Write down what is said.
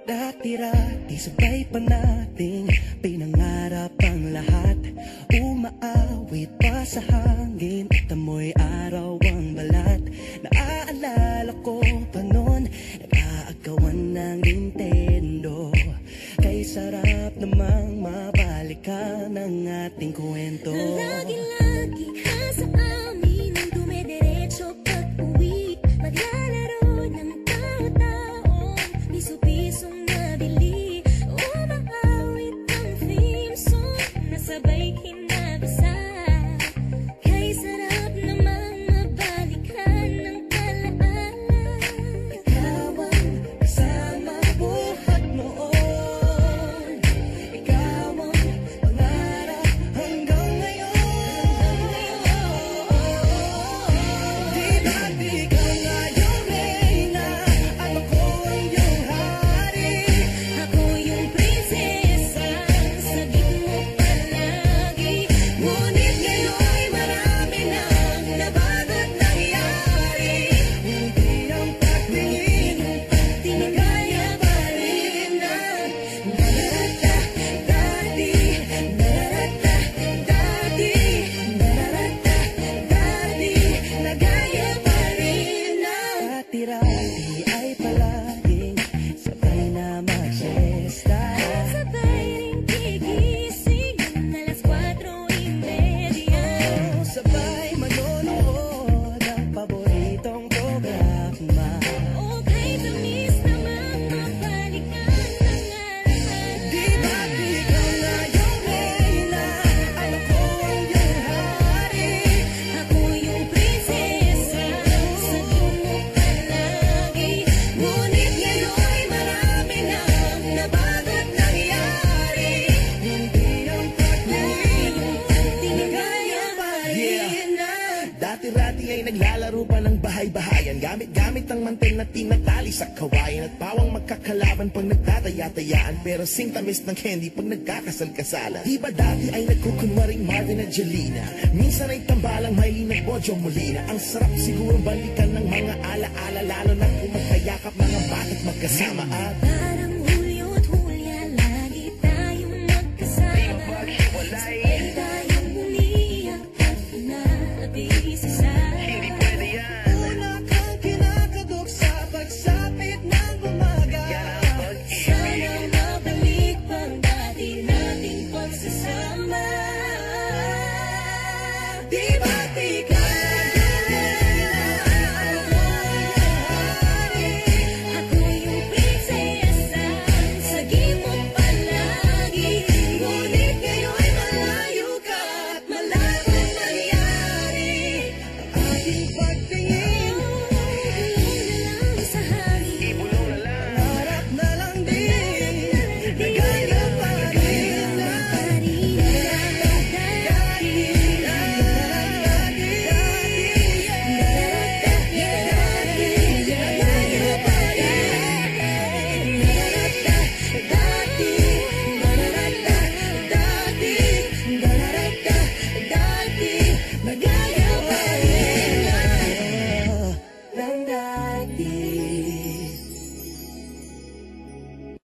Dati-rati sabay pa nating pinangarap ang lahat. Umaawit pa sa hangin at amoy araw ang balat. Naaalala ko pa noon, nag-aagawan ng Nintendo. Kay sarap namang mabalikan ang ating kwento. Lagi-lagi ka sa amin, dumidiretso pag-uwi. Maglalaro ng tao-taong piso-pisong nabili. Umaawit ang theme song, nasabay kinabasa. Kay sarap namang mabalikan ng alaala. Ikaw ang kasama buhat noon. Ikaw ang pangarap hanggang ngayon. Di ba't ikaw nga yung reyna at ako ang iyong hari? Ako yung prinsesa, sagip mo palagi. Ngunit ngayon'y marami nang nabago't nangyari. Hindi ang pagtingin, tinagaya pa rin ang narata-dati, narata-dati, narata-dati, nagaya pa rin ang dati-rati ay palaging sabay na mag-siesta. Sabay ring gigising ng alas 4:30. Sabay manonood ang paboritong programa. Okay, tamis namang mabalikan ng alaala. Di ba't ikaw na yung reyna at ako ang iyong hari? Ako yung prinsesa, sagip mo palagi. Ngunit ngayon'y marami nang nabago't nangyari. Hindi ang pagtingin, tinagaya pa rin ang Dati-rati ay naglalaro pa ng bahay-bahayan. Gamit-gamit ang mantel na tinatali sa kawayan. At pawang magkakalaban pag nagtataya-tayaan. Pero sing tamis ng candy pag nagkakasal-kasalan. Di ba dati ay nagkukunwaring Marvin at Jelena? Minsan ay tambalang Maylene at Bojo Molina. Ang sarap siguro balikan ng mga ala-ala. Lalo na kung magkayakap mga bata't magkasama. At